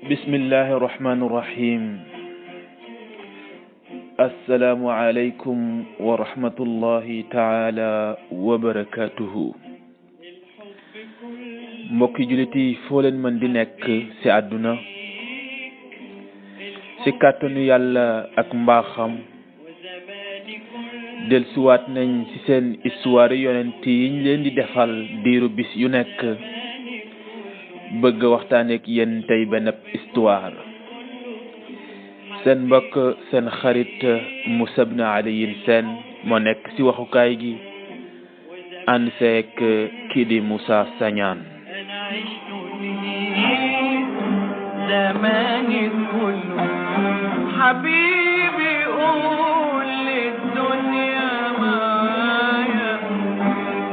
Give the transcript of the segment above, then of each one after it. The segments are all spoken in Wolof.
bismillahi irrahmani irrahim assalaamu aleykum wa rahmatullahi taala wa barakatuhu mbokki jullit yi foo leen mën di nekk ci àdduna ci kàttanu yàlla ak mbaaxam dellusiwaat nañ ci seen histoire yonent yi ñu leen di defal diiru bis yu nekk bëgg waxtaan ak yéen tey benn histoire seen mbokk seen xarit Moussa ibn Ali Sène moo nekk ci waxukaay gi ànd seek kii di Moussa Sagnane زماني كله حبيبي قول للدنيا معايا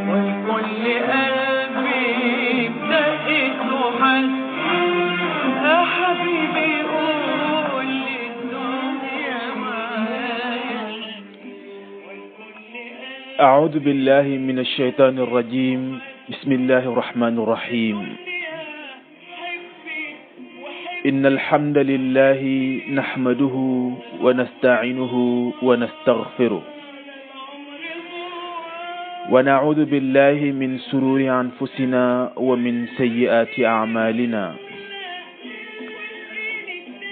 والكل قلبي دقت وحس يا حبيبي قول للدنيا معايا أعوذ بالله من الشيطان الرجيم بسم الله الرحمن الرحيم إن الحمد لله نحمده ونستعينه ونستغفره ونعوذ بالله من شرور أنفسنا ومن سيئات أعمالنا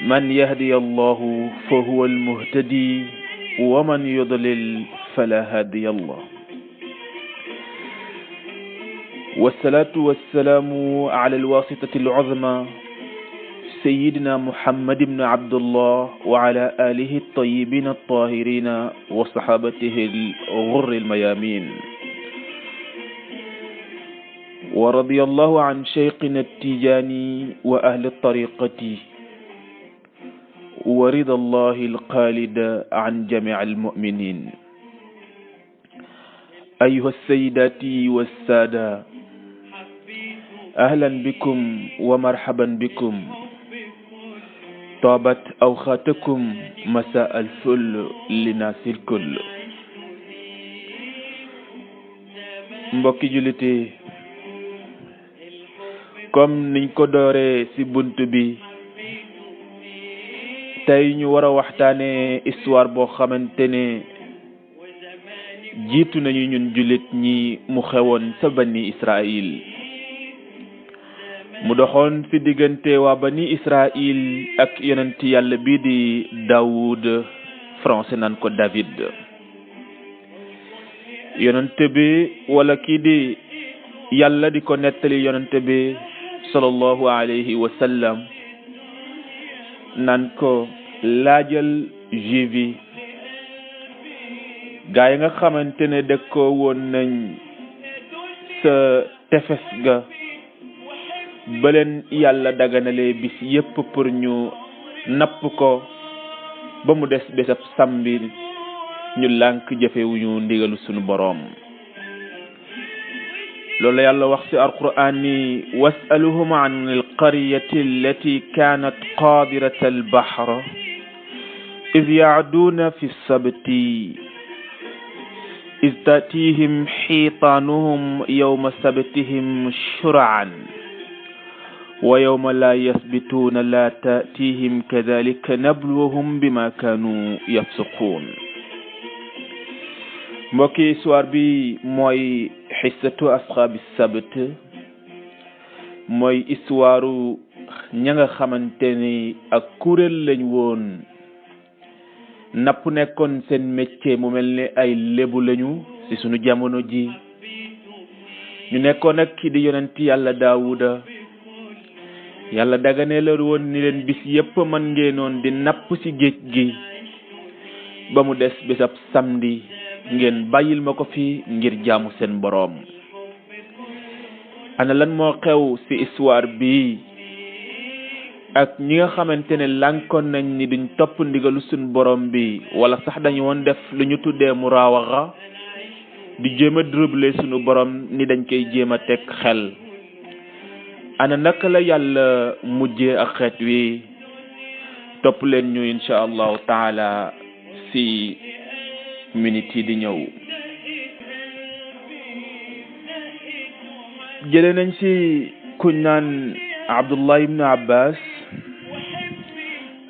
من يهدي الله فهو المهتدي ومن يضلل فلا هادي الله والصلاة والسلام على الواسطة العظمى سيدنا محمد بن عبد الله وعلى آله الطيبين الطاهرين وصحابته الغر الميامين ورضي الله عن شيخنا التيجاني وأهل الطريقة ورضا الله الخالد عن جميع المؤمنين أيها السيدات والسادة أهلا بكم ومرحبا بكم طابت أوقاتكم مساء الفل لناس الكل mbokki jullite comme niñ ko dooree ci bunt bi tey ñu war a waxtaane histoire boo xamante ne jiitu nañu ñun jullit ñi mu xewoon sa bani Israël mu doxoon ci diggante waa bani Israël ak yonent yàlla bii di Daoud français nan ko David yonent bi wala kii di yàlla di ko nettali yonent bi sallallahu alayhi wa sallam nan ko laajal juif yi gaa yi nga xamante ne dëkkoo woon nañ sa tefes ga ba leen yàlla daganale bis yépp pour ñu napp ko ba mu des bésab samedi ñu lànk jëfewuñu ndigalu sunu boroom loolu yàlla wax ci alquran ni wasaluhum an alqaryati allati kanat qadirata albahr id yacduuna fi sabti id tatihim xiitaanuhum yawma sabtihim shur'an wa yawma la yasbituuna la taatihim kadhalika nabluwahum bima kaanu yafsuquun mbokki histoire bi mooy xissatu asxaabi sabt mooy histoire ña nga xamante ni ak kuréel lañ woon napp nekkoon seen métier mu mel ni ay lébu lañu ci sunu jamono ji ñu nekkoon ak ki di yonent yàlla Daawuda yàlla daganee la woon ni leen bis yépp mën ngeenoon di napp ci géej gi ba mu des bésab samedi ngeen bàyyil ma ko fi ngir jaamu seen boroom ana lan moo xew ci histoire bi ak ñi nga xamante ne lànkoon nañ ni duñ topp ndigalu suñ boroom bi wala sax dañu woon def lu ñu tuddee muraawaxa di jéem a dribble sunu boroom ni dañ koy jéem a teg xel ana naka la yàlla mujjee ak xeet wi topp leen ñu insha allahu taala ci minute yi di ñëw jëlee nañ ci kuñ naan Abdullah ibn Abbas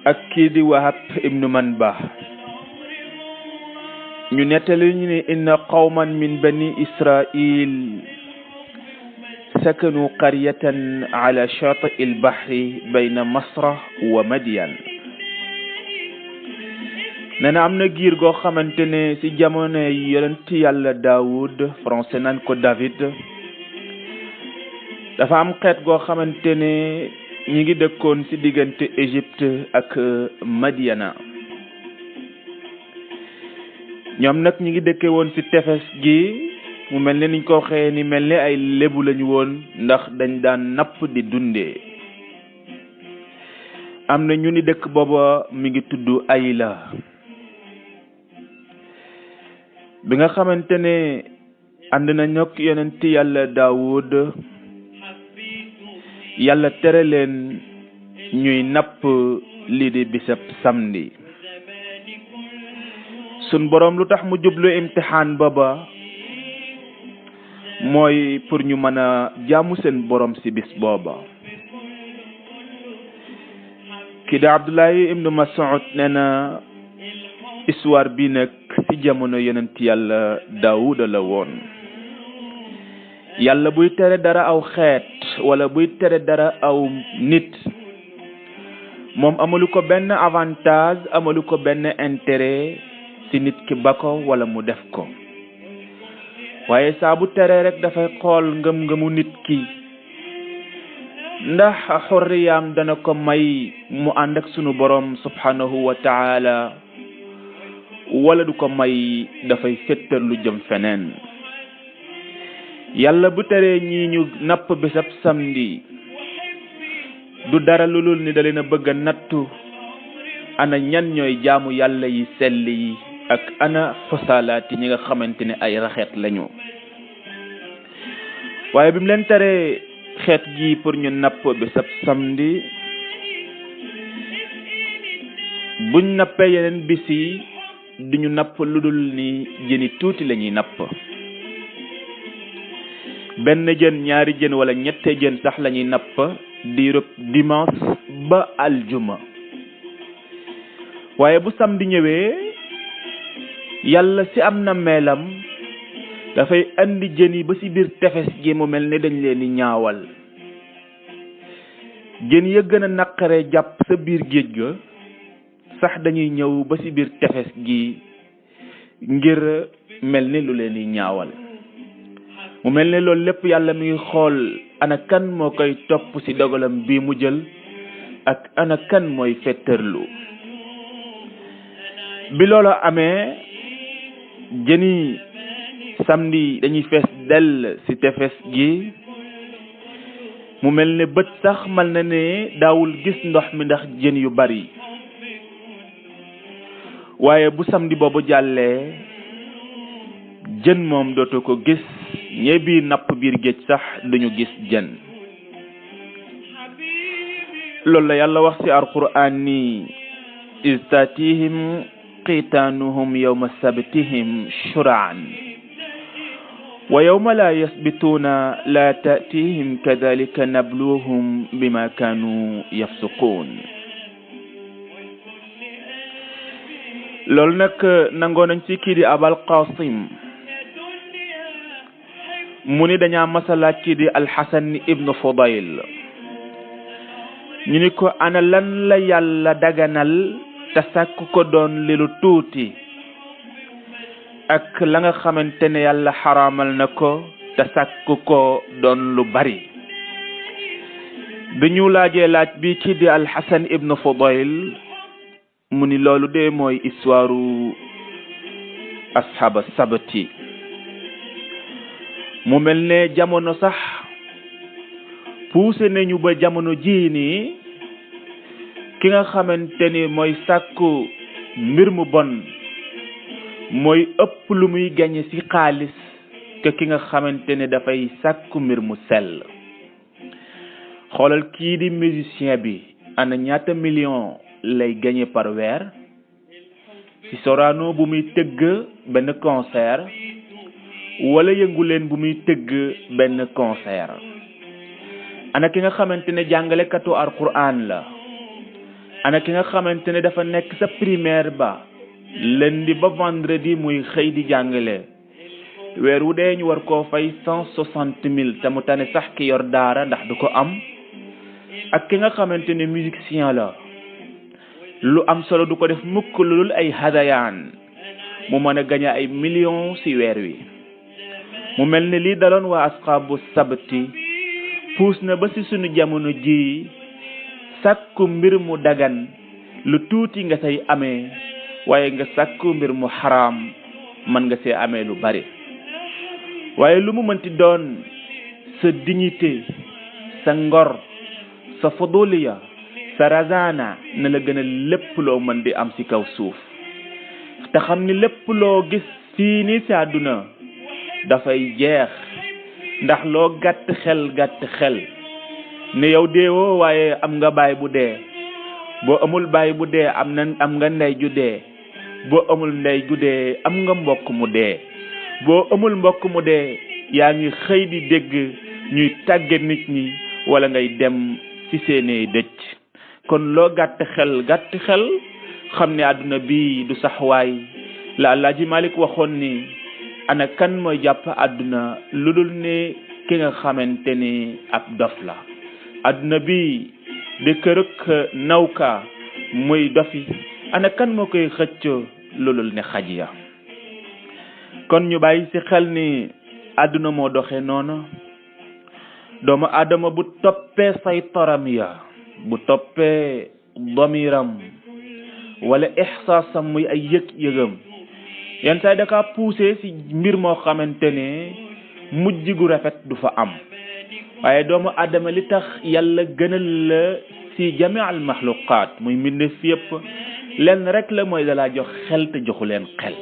ak kii di Wahab ibnu Manbah ñu nettali ñu ne inna qawman min bani Israil sakanu qaryatan ala shati al-bahri bayna Masra wa Madyan nee na am na giir goo xamante ne ci jamono yonent yàlla Daawud français naan ko David dafa am xeet goo xamante ne ñi ngi dëkkoon ci diggante Égypte ak Madiana ñoom nag ñi ngi dëkke woon ci tefes gi mu mel ne niñ ko waxee ni mel ne ay lébu lañu woon ndax dañ daan napp di dundee am na ñu ni dëkk booba mi ngi tudd Ayla bi nga xamante ne ànd na ñokk yonent yàlla Daawud yàlla tere leen ñuy napp lii di bisab samedi sun boroom lu tax mu jublu imtixaan booba mooy pour ñu mën a jaamu seen boroom ci bis booba kii di Abdullahi ibnu Mas'ud nee na histoire bi nag ci jamono yonent yàlla Daawuda la woon yàlla buy tere dara aw xeet wala buy tere dara aw nit moom amalu ko benn avantage amalu ko benn intérêt ci nit ki ba ko wala mu def ko waaye saa bu tere rek dafay xool ngëm-ngëmu nit ki ndax xurriyaam dana ko may mu ànd ak sunu borom subhanahu wa ta'ala wala du ko may dafay fettar lu jëm feneen yàlla bu teree ñii ñu napp bisab samedi du dara lu lul ni da leen a bëgg a nattu ana ñan ñooy jaamu yàlla yi sell yi ak ana fasalaati ñi nga xamante ne ay raxeet lañu waaye bi mu leen teree xeet gi pour ñu napp bisab samedi buñ nappee yeneen bis yi duñu napp lu dul ni jëni tuuti la ñuy napp benn jën ñaari jën wala ñette jën sax la ñuy napp diirub dimanche ba aljuma waaye bu samedi ñëwee yàlla ci am na meelam dafay andi jën yi ba ci biir tefes gi mu mel ne dañ leen di ñaawal jën ya gën a naqare jàpp sa biir géej ga sax dañuy ñëw ba ci biir tefes gi ngir mel ni lu leen di ñaawal mu mel ne loolu lépp yàlla mi ngi xool ana kan moo koy topp ci dogalam bii mu jël ak ana kan mooy fetterlu bi loolu amee jëni samedi dañuy fees dell ci tefes gi mu mel ne bët sax mal na ne daawul gis ndox mi ndax jën yu bari waaye bu samedi boobu jàllee jën moom dootoo ko gis ñe biir napp biir géej sax duñu gis jën loolu la yàlla wax ci alquran ni iz tatihim qitanuhum yawma sabtihim shur'an wa yawma la yasbituna la ta'tihim kadhalika nabluhum bima kanu yafsuqun loolu nag nangoo nañ ci kii di Abal Qasim mu ni dañaa masalaat kii di Alxasan ibnu Fudayl ñu ni ko ana lan la yàlla daganal te sàkk ko doon li lu tuuti ak la nga xamante ne yàlla xaraamal na ko te sàkk ko doon lu bari bi ñu laajee laaj bi kii di Alxasan ibnu Fudayl mu ni loolu de mooy histoire asxaaba sabati mu mel ne jamono sax poussé nañu ba jamono jii nii ki nga xamante ni mooy sàkku mbir mu bon mooy ëpp lu muy gañe ci xaalis que ki nga xamante ne dafay sàkku mbir mu sell xoolal kii di musicien bi ana ñaata million lay gañe par weer ci Sorano bu muy tëgg benn concert wala yëngu leen bu muy tëgg benn concert ana ki nga xamante ne jàngalekatu alquran la ana ki nga xamante ne dafa nekk sa primaire ba lundi ba vendredi muy xëy di jàngale weer wu dee ñu war koo fay 160 000 te mu tane sax ki yor daara ndax du ko am ak ki nga xamante ne musicien la lu am solo du ko def mukk lu dul ay hadayaan mu mën a gañe ay millions ci weer wi mu mel ni lii daloon waa asxaabu sabti puus na ba ci sunu jamono ji sàkku mbir mu dagan lu tuuti nga say amee waaye nga sàkku mbir mu xaraam mën nga see amee lu bari waaye lu mu mënti doon sa dignité sa ngor sa fuduliya sa razana na la gën a lépp loo mën di am ci kaw suuf te xam ni lépp loo gis fii nii ci àdduna dafay jeex ndax loo gàtt xel ne yow deewoo waaye am nga baay bu dee boo amul baay bu dee am nga ndey ju dee boo amul ndey ju dee am nga mbokk mu dee boo amul mbokk mu dee yaa ngi xëy di dégg ñuy tàgge nit ñi wala ngay dem ci seeni dëj kon loo gàtt xel xam ne àdduna bi du saxwaay la Alaaji Malik waxoon ni ana kan mooy jàpp àdduna lu dul ne ki nga xamante ni ab dof la àdduna bi di kërëk nawka muy dofi ana kan moo koy xëcc lu dul ne xaj ya kon ñu bàyyi ci xel ni àdduna moo doxee noonu doomu aadama bu toppee saytaram ya bu toppee damiram wala ihsaasam muy ay yëg-yëgam yenn saa yi da kaa poussé ci mbir moo xamante ne mujj gu rafet du fa am waaye doomu aadama li tax yàlla gënal la ci jami al maxluqaat muy mbindeef yépp lenn rek la mooy dalaa jox xel te joxu leen xel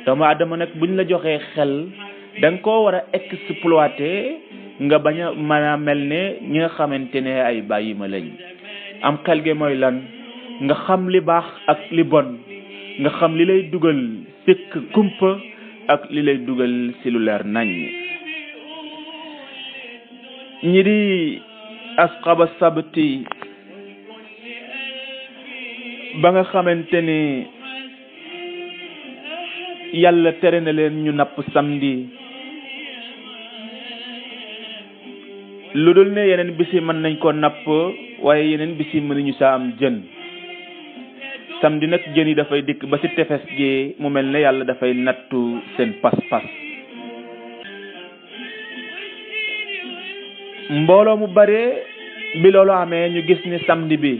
doomu aadama nag buñ la joxee xel da nga koo war a exploiter nga bañ a mën a mel ne ñi nga xamante ne ay bàyyi ma lañ am xel gi mooy lan nga xam li baax ak li bon nga xam li lay dugal sikk kumpa ak li lay dugal ci lu leer nañ ñi di asxaaba sabti ba nga xamante ni yàlla tere na leen ñu napp samedi lu dul ne yeneen bisi mën nañ ko napp waaye yeneen bisi mënuñu saa am jën samedi nag jën yi dafay dikk ba ci tefes gi mu mel ne yàlla dafay nattu seen pas-pas mbooloo mu bare bi loolu amee ñu gis ni samedi bi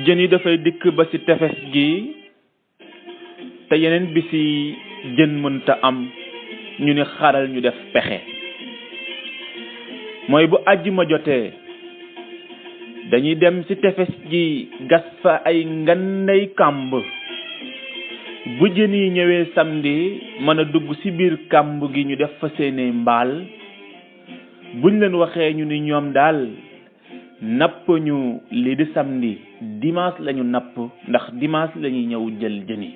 jën yi dafay dikk ba ci tefes gi te yeneen bisi jën mënta am ñu ne xaral ñu def pexe mooy bu àjjuma jotee dañuy dem ci tefes gi gas fa ay nganday kàmb bu jën yi ñëwee samedi mën a dugg ci biir kàmb gi ñu def fa seeni mbaal buñ leen waxee ñu ni ñoom daal napp ñu lii di samedi dimanche lañu napp ndax dimanche lañuy ñëw jël jën yi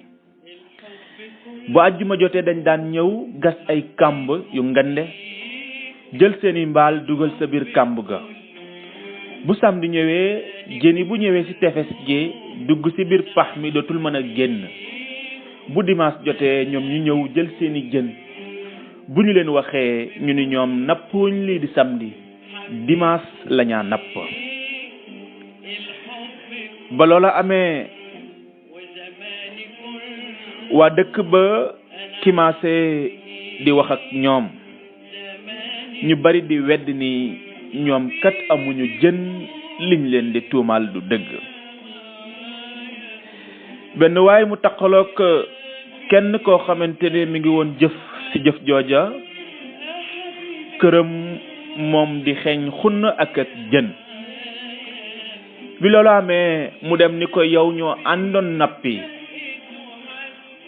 bu àjjuma jotee dañ daan ñëw gas ay kàmb yu ngande jël seeni mbaal dugal sa biir kàmb ga bu samedi ñëwee jën yi bu ñëwee ci tefes gi dugg ci biir pax mi dootul mën a génn bu dimanche jotee ñoom ñu ñëw jël seeni jën bu ñu leen waxee ñu ni ñoom nappuñ lii di samedi dimanche lañaa napp ba loola amee waa dëkk ba commencé di wax ak ñoom ñu bari di wedd ni ñoom kat amuñu jën liñ leen di tuumaal du dëgg benn waaye mu taqaloog kenn koo xamante ne mi ngi woon jëf ci jëf jooja këram moom di xeeñ xunn ak jën bi loolu amee mu dem ni ko yow ñoo àndoon nappi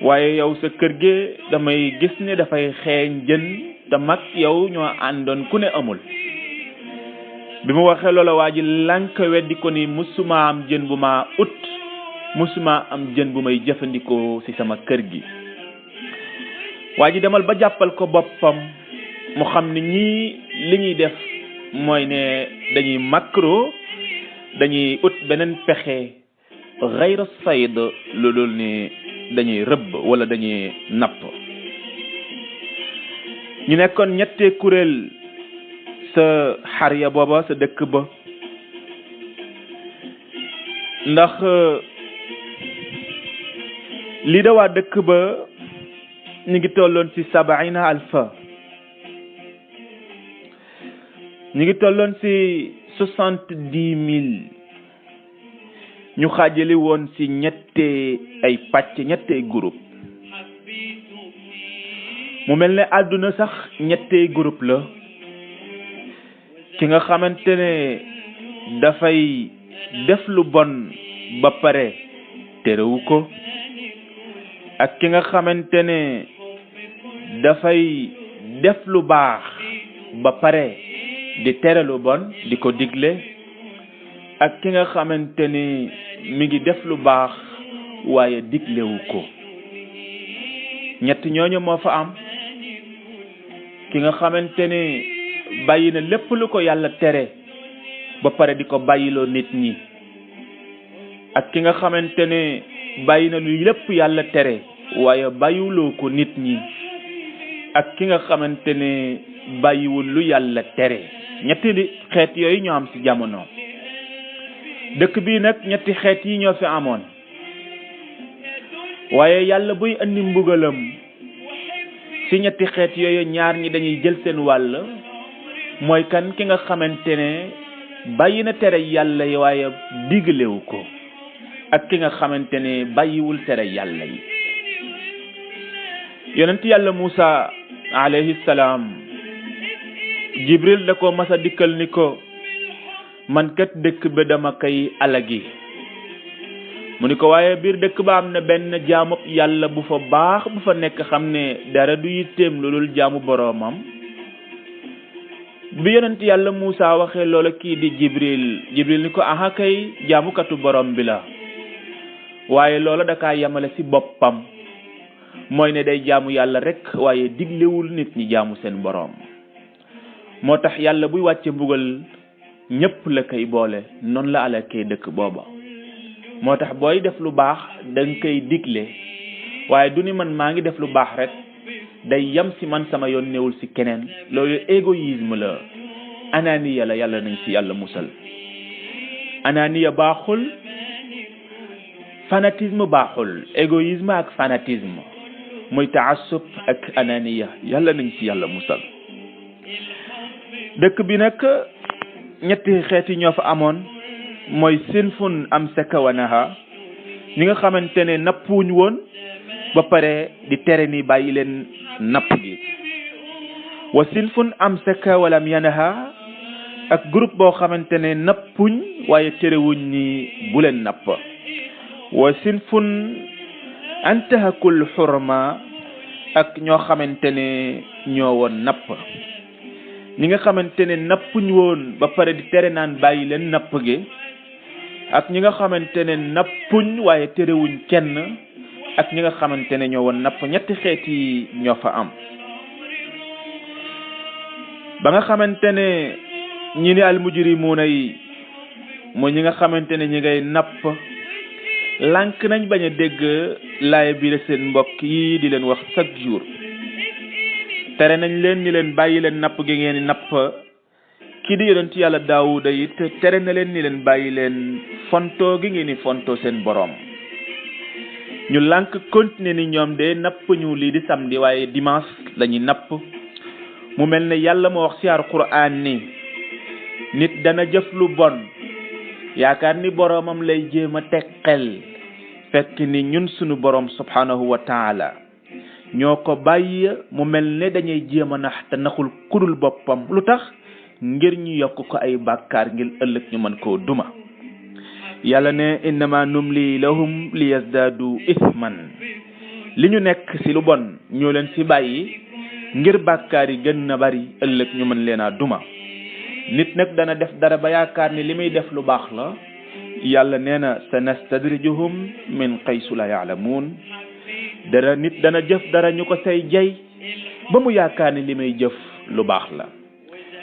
waaye yow sa kër gi damay gis ne dafay xeeñ jën te mag yow ñoo àndoon ku ne amul bi mu waxee loola waa ji lànk weddi ko ni musuma am jën bu ma ut musuma am jën bu may jëfandikoo ci sama kër gi waa ji demal ba jàppal ko boppam mu xam ne ñii li ñuy def mooy ne dañuy macro dañuy ut beneen pexe xayra sayd lu dul ni dañuy rëbb wala dañuy napp. ñu nekkoon ñettee kuréel sa xariya booba sa dëkk ba, ndax lii da waa dëkk ba ñu ngi tolloon ci 70,000, ñu ngi tolloon ci 70,000. ñu xaajali woon ci ñettee ay pàcc, ñettee groupe. mu mel ne àdduna sax ñettee groupe la. ki nga xamante ne dafay def lu bon ba pare terewu ko, ak ki nga xamante ne dafay def lu baax ba pare di tere lu bon di ko digle, ak ki nga xamante ni mi ngi def lu baax waaye diglewu ko. ñett ñooñu moo fa am. ki nga xamante ni bàyyi na lépp lu ko yàlla tere ba pare di ko bàyyiloo nit ñi, ak ki nga xamante ne bàyyi na lu lépp yàlla tere waaye bàyyiwuloo ko nit ñi, ak ki nga xamante ne bàyyiwul lu yàlla tere. ñetti xeet yooyu ñoo am ci jamono. dëkk bii nag ñetti xeet yi ñoo fi amoon, waaye yàlla buy andi mbugalam ci ñetti xeet yooyu ñaar ñi dañuy jël seen wàll. mooy kan? ki nga xamante ne bàyyi na tere yàlla yi waaye diglewu ko, ak ki nga xamante ne bàyyiwul tere yàlla yi. yonent yàlla Musa alayhi salaam, Jibril da ko masa dikkal ni ko, man kat dëkk ba dama koy alagi. mu ni ko waaye biir dëkk ba am na benn jaamu yàlla bu fa baax bu fa nekk, xam ne dara du yitteem lu dul jaamu boroomam. bi yonent yàlla Musa waxee loola kii di Jibril ni ko aha kay jaamukatu borom bi la, waaye loola da kaa yamale ci boppam. mooy ne day jaamu yàlla rek waaye diglewul nit ñi jaamu seen boroom. moo tax yàlla buy wàcce mbugal ñépp la koy boole, noonu la ala kay dëkk booba. moo tax booy def lu baax danga koy digle, waaye du ni man maa ngi def lu baax rek day yam ci man, sama yoon newul ci keneen. loolu égoïsme la, ananiya la. yàlla nañ ci yàlla musal. ananiya baaxul, fanatisme baaxul. égoïsme ak fanatisme muy taassub ak ananiya, yàlla nañ ci yàlla musal. dëkk bi nag ñetti xeeti ñoo fa amoon, mooy sinfun amsaka wa naha, ñi nga xamante ne nappuñ woon ba pare di tere ni bàyyi leen napp gi. wa sinfun amsaka wa lam yanha, ak groupe boo xamante ne nappuñ waaye terewuñ ni bu leen napp. wa sinfun antahakul xurma, ak ñoo xamante ne ñoo woon napp. ñi nga xamante ne nappuñ woon ba pare di tere naan bàyyi leen napp gi, ak ñi nga xamante ne nappuñ waaye terewuñ kenn, ak ñi nga xamante ne ñoo woon napp. ñetti xeet yi ñoo fa am. ba nga xamante ne ñi ni almujrimuuna yi mooy ñi nga xamante ne ñi ngay napp, lànk nañ bañ a dégg laay bi la seen mbokk yi di leen wax chaque jour. tere nañ leen ni leen bàyyi leen napp gi ngeen di napp. kii di yonent yàlla Daawuda it tere na leen ni leen bàyyi leen fonto gi ngeen di fonto seen boroom. ñu lànk continuer ni ñoom de napp ñu lii di samedi waaye dimanche lañuy napp. mu mel ne yàlla moo wax ci Alxuraan ni nit dana jëf lu bon yaakaar ni boroomam lay jéem a teqel, fekk ni ñun sunu boroom subhanahu wa taala ñoo ko bàyyi. mu mel ne dañuy jéem a nax te naxul kudul boppam. lu tax? ngir ñu yokk ko ay bàkkaar ngir ëllëg ñu mën koo duma. yàlla ne innama numli lahum li yazdaadu ithman, li ñu nekk ci lu bon ñoo leen ci bàyyi ngir bàkkaar yi gën na bari ëllëg ñu mën leen a duma. nit nag dana def dara ba yaakaar ni li muy def lu baax la. yàlla nee na sanastadrijuhum min qaysu la yaalamuun. dara nit dana jëf dara ñu ko say jay ba mu yaakaar ni li may jëf lu baax la,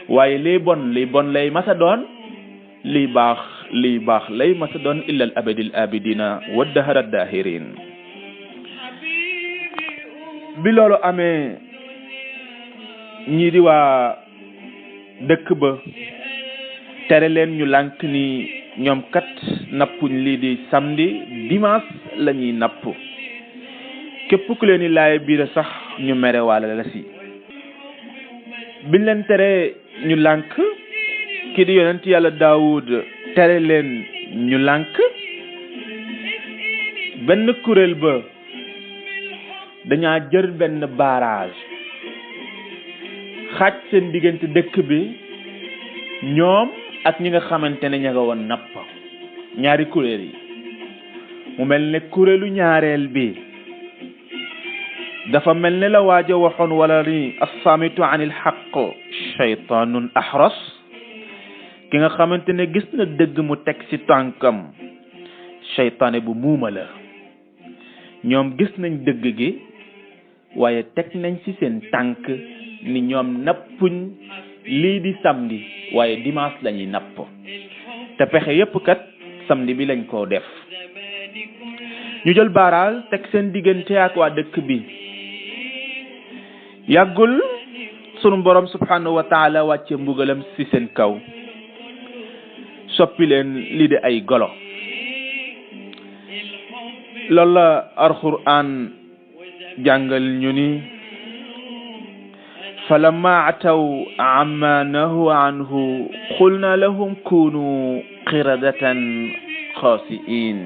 waaye liy bon lay masa doon, liy baax lii baax lay masa doon illa al abadil abidina wa dahara dahirin. bi loolu amee ñii di waa dëkk ba tere leen ñu lànk ni ñoom kat nappuñ lii di samedi dimanche la ñuy napp képp ku leen di laay biir sax ñu mere wala la si biñ leen tere ñu lànk kii di yonent yàlla Daawud tere leen ñu lànk benn kuréel ba dañaa jër benn barrage xaaj seen diggante dëkk bi ñoom ak ñi nga xamante ne ña nga woon napp ñaari kuréel yi mu mel ne kuréelu ñaareel bi dafa mel ne la waaja waxoon wala ni as-samitu anil haqq shaytanun ahras ki nga xamante ne gis na dëgg mu teg ci tànkam shaytaane bu muuma la ñoom gis nañ dëgg gi waaye teg nañ ci seen tànk ni ñoom nappuñ lii di samedi waaye dimanche lañuy napp te pexe yépp kat samedi bi lañ koo def ñu jël baaraal teg seen diggante ak waa dëkk bi yàggul sunu borom subhanahu wa taala wàcce mbugalam ci seen kaw soppi leen lii di ay golo loolu la alquran jàngal ñu ni falamma ataw amma nahu anhu qulna lahum kunu qiradatan khasi'in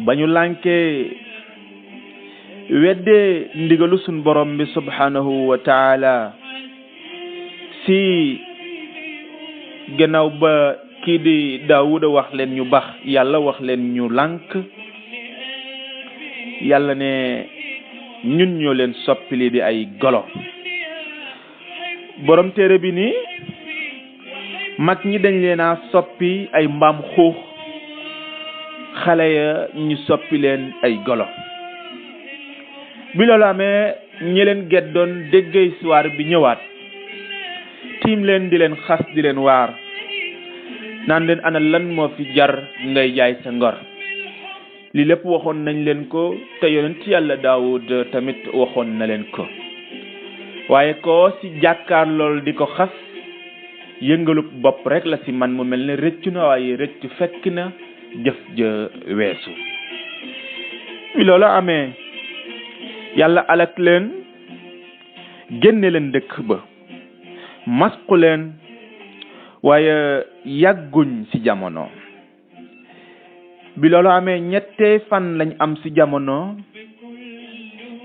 bañu lànkee weddee ndigalu sun borom bi subhanahu wa taala si gannaaw ba kii di Daawuda wax leen ñu bax yàlla wax leen ñu lànk yàlla ne ñun ñoo leen soppili di ay golo borom téere bi ni mag ñi dañ leen a soppi ay mbaam xuux xale ya ñu soppi leen ay golo bi loolu amee ñi leen geddoon dégg histoire bi ñëwaat tiim leen di leen xas di leen waar naan leen ana lan moo fi jar ngay jaay sa ngor li lépp waxoon nañ leen ko te yonent yàlla Daawud tamit waxoon na leen ko waaye koo ci jàkkaar lool di ko xas yëngalub bopp rek la ci man mu mel ne rëccu na waaye rëccu fekk na jëf ja weesu bi loolu amee yàlla alak leen génne leen dëkk ba masqu leen waaye yàgguñ ci jamono bi loolu amee ñettee fan lañ am ci jamono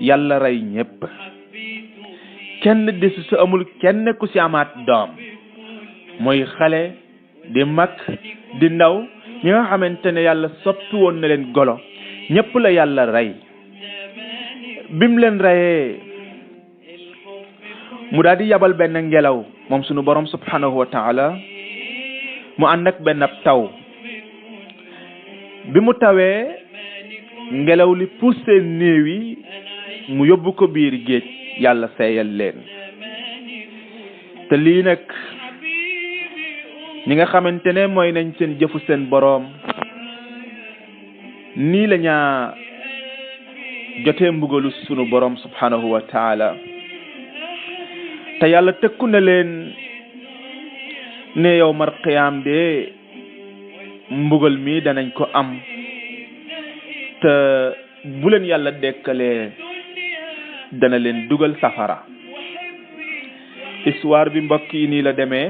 yàlla rey ñépp kenn desu su amul kenn ku ci amaat doom mooy xale di mag di ndaw ñi nga xamante ne yàlla soppi woon na leen golo ñépp la yàlla rey bim leen reyee mu daal di yabal benn ngelaw moom sunu borom subhanahu wa taala mu ànd ak benn taw bi mu tawee ngelaw li poussé néew yi mu yóbbu ko biir géej yàlla seeyal leen te lii nag ñi nga xamante ne mooy nañ seen jëfu seen boroom nii la ñaa jotee mbugalu sunu boroom subhanahu wa taala te yàlla tëkku na leen ne yow mar qiyaam de mbugal mi danañ ko am te bu leen yàlla dekkalee dana leen dugal safara histoire bi mbokk yi nii la demee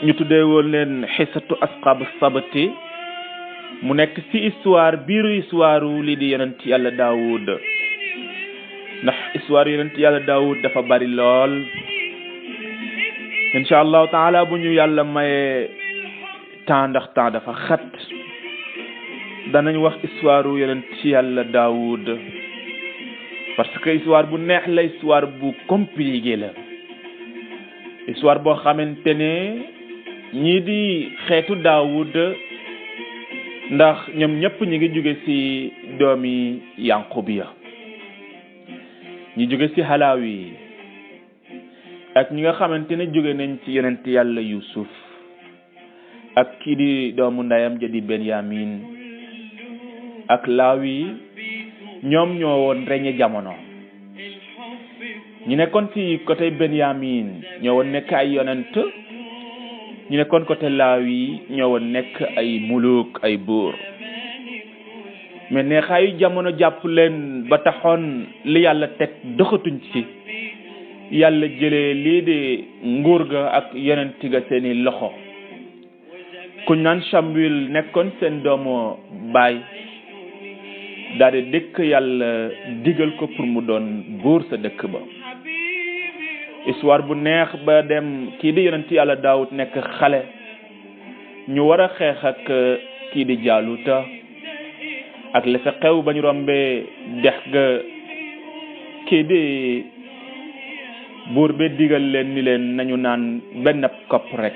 ñu tuddee woon leen xisatu asxaab sabati mu nekk ci histoire biiru histoire lii di yonent yàlla Daawud ndax histoire yonent yàlla Daawud dafa bari lool insha allahu taala bu ñu yàlla mayee temps ndax temps dafa xat danañ wax histoire yonent yàlla Daawud parce que histoire bu neex la histoire bu compliqué la histoire boo xamante ne ñii di xeetu Daawud ndax ñoom ñëpp ñi ngi jóge ci doomi Yanqubiya ñi jóge ci Halawi ak ñi nga xamante ne jóge nañ ci yonent yàlla Yusuf ak kii di doomu ndeyam ja di Benyamin ak Lawi ñoom ñoo woon reñe jamono. ñu nekkoon ci côté Benyamin ñoo woon nekk ay yonent, ñu nekkoon côté Lawi ñoo woon nekk ay muluk, ay buur. mais neexaayu jamono jàpp leen ba taxoon li yàlla teg doxatuñ ci. yàlla jëlee lii di nguur ga ak yonent ga seeni loxo. ku naan Samuel nekkoon seen doomu baay daal di dëkk yàlla digal ko pour mu doon buur sa dëkk ba. histoire bu neex ba dem kii di yonent yàlla Daawud nekk xale ñu war a xeex ak kii di Jaaluta ak la fa xew ba ñu rombee dex ga kii di buur be digal leen ni leen nañu naan benn kopp rek.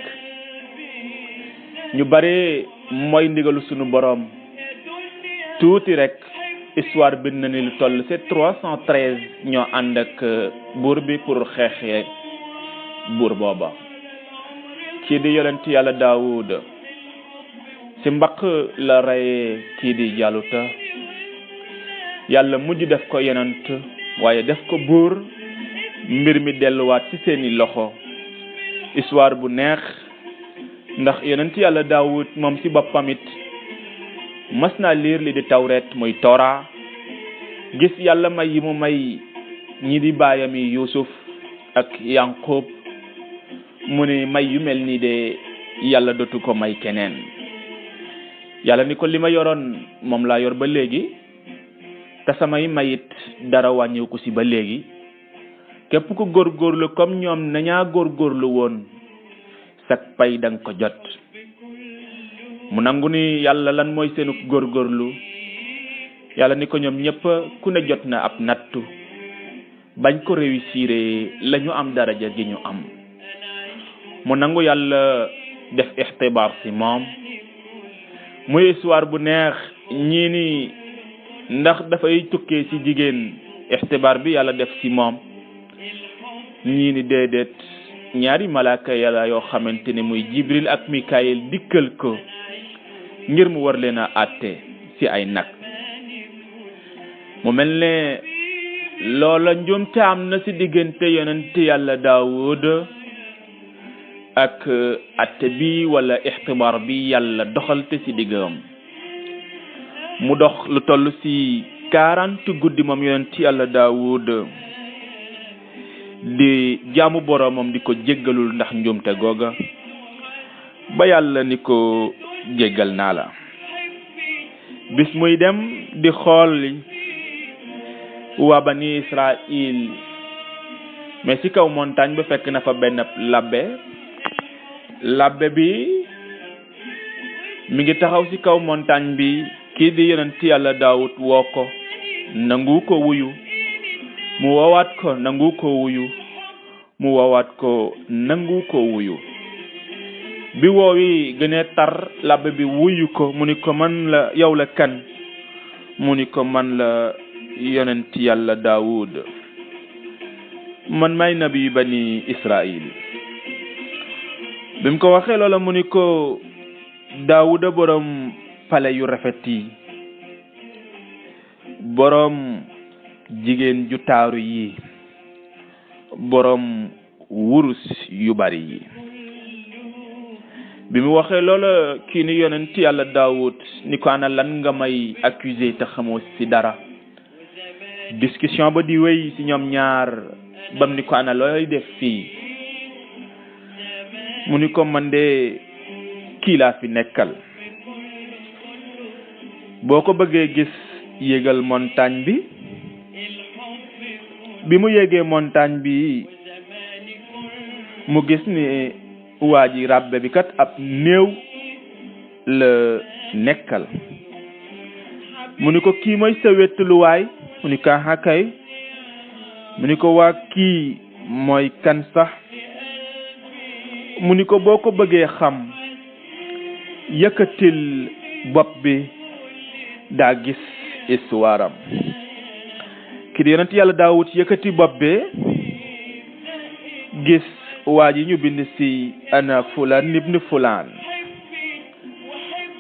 ñu bare mooy ndigalu sunu borom tuuti rek histoire bind na ni lu toll c'est 313 ñoo ànd ak buur bi pour xeexee buur booba. kii di yonent yàlla Daawud ci mbaq la reyee kii di Jaaluta. yàlla mujj def ko yonent waaye def ko buur, mbir mi delluwaat ci seeni loxo. histoire bu neex ndax yonent yàlla Daawud moom ci boppam it mas naa liir li di tawret muy Torah, gis yàlla may yi mu may ñi di baayam yi Yuusuf ak Yanqub, mu ne may yu mel nii de yàlla dootu ko may keneen. yàlla ni ko li ma yoroon moom laa yor ba léegi, te samay mayit dara wàññiku ci ba léegi. képp ku góorgóorlu comme ñoom nañaa góorgóorlu woon sak pay danga ko jot. mu nangu ni yàlla lan mooy seenu góorgóorlu. yàlla ni ko ñoom ñëpp ku ne jot na ab nattu, bañ ko réussir lañu am daraja gi ñu am. mu nangu yàlla def ixtibaar ci moom. muy histoire bu neex. ñii ni ndax dafay tukkee ci jigéen ixtibaar bi yàlla def ci moom. ñii ni déedéet, ñaari malaaka yàlla yoo xamante ne muy Jibril ak Mikaayil dikkal ko ngir mu war leen a àtte ci ay nag. mu mel ne loola njuumte am na ci diggante yonent yàlla Daawud ak àtte bi wala ixtibaar bi yàlla doxalte ci diggam. mu dox lu toll ci 40 guddi moom yonent yàlla Daawud di jaamu boromam di ko jéggalul ndax njuumte googa, ba yàlla ni ko jéggal naa la. bis muy dem di xool waa bani Israël, mais ci kaw montagne ba fekk na fa benn labbe bi mi ngi taxaw ci kaw montagne bi. kii di yonent yàlla Daawud woo ko, nangu ko wuyu. mu woowaat ko, nangu ko wuyu. mu woowaat ko, nangu ko wuyu. bi woowi gënee tar labbe bi wuyu ko. mu ni ko man la, yow la kan? mu ni ko man la yonent yàlla Daawud, man may nabi bani Israël. bi mu ko waxee loola mu ni ko Daawuda borom pale yu rafet yi, borom jigéen ju taaru yi, borom wurus yu bari yi. bi mu waxee loola kii ni yonent yàlla Daawud ni ko ana lan nga may accuser te xamoo ci dara. discussion ba di wéy ci ñoom ñaar bam ni ko ana looy def fii. mu ni ko man de kii laa fi nekkal. boo ko bëggee gis yéegal montagne bi. bi mu yéegee montagne bi mu gis ni waa ji ràbbe bi kat ab néew la nekkal. mu ni ko kii mooy sa wettuluwaay. mu ni ko kay. mu ni ko waa kii mooy kan sax. mu ni ko boo ko bëggee xam yëkkatil bopp bi daa gis histoire am. ki di yonent yàlla Daawud yëkkati bopp bi gis waa ji ñu bind ci ana fulaan ibn fulaan.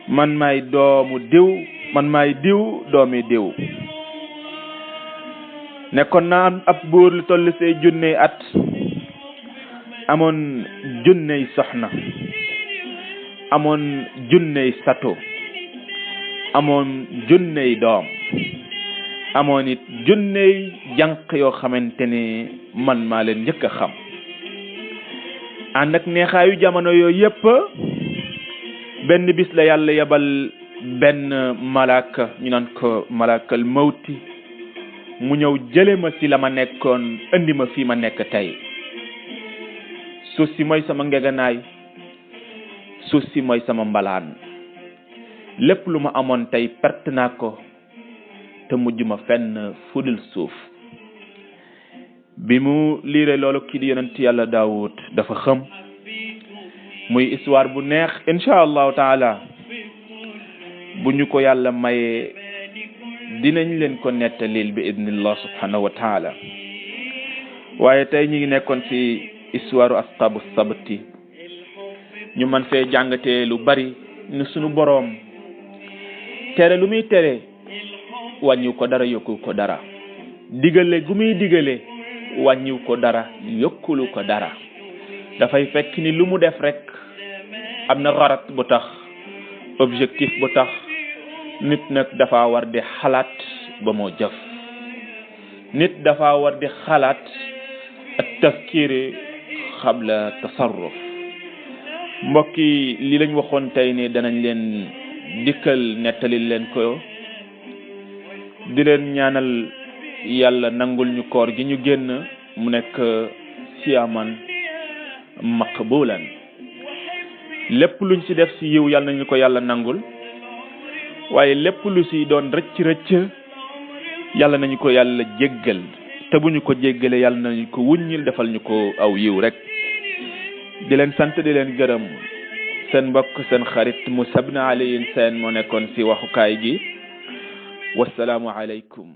man maay doomu diw man maay diw doomi diw. nekkoon naa ab buur lu toll say junney at amoon junney soxna amoon junney sato amoon junney doom amoon it junney jànq yoo xamante ni man maa leen njëkk a xam. ànd ak neexaayu jamono yooyu yëpp benn bis la yàlla yebal benn malaaka ñu naan ko malaakal mawti mu ñëw jële ma ci la ma nekkoon indi ma fii ma nekk tey. suuf si mooy sama ngeganaay suuf si mooy sama mbalaan lépp lu ma amoon tey perte naa ko te mujj ma fenn fudul suuf. bi mu liire loolu kii di yonent yàlla Daawud dafa xam muy histoire bu neex insha allahu taala bu ñu ko yàlla mayee dinañ leen ko nettalil bi idnillah subhanahu wa taala. waaye tey ñi ngi nekkoon ci histoire asxaabu sabti ñu man fee jàngatee lu bari ni sunu boroom tere lu muy tere wàññiw ko dara yokku ko dara, digale gu muy digale wàññiw ko dara yokkulu ko dara. dafay fekk ni lu mu def rek am na xarat bu tax, objectif bu tax, nit nag dafa war di xalaat ba moo jëf. nit dafa war di xalaat ak tafkiri xabla tasarruf. mbokki li lañ waxoon tey ne danañ leen dikkal nettali leen ko, di leen ñaanal yàlla nangul ñu koor gi ñu génn mu nekk siyaman maqbulan. lépp luñ ci def ci yiw yàlla nañu ko yàlla nangul, waaye lépp lu ci doon rëcc yàlla nañu ko yàlla jéggal, te bu ñu ko jéggale yàlla nañu ko wuññil defal ñu ko aw yiw rek. di leen sant di leen gërëm. seen mbokk seen xarit Moussa Ibn Alioune Sène moo nekkoon ci waxukaay gi. wassalaamu aleykum.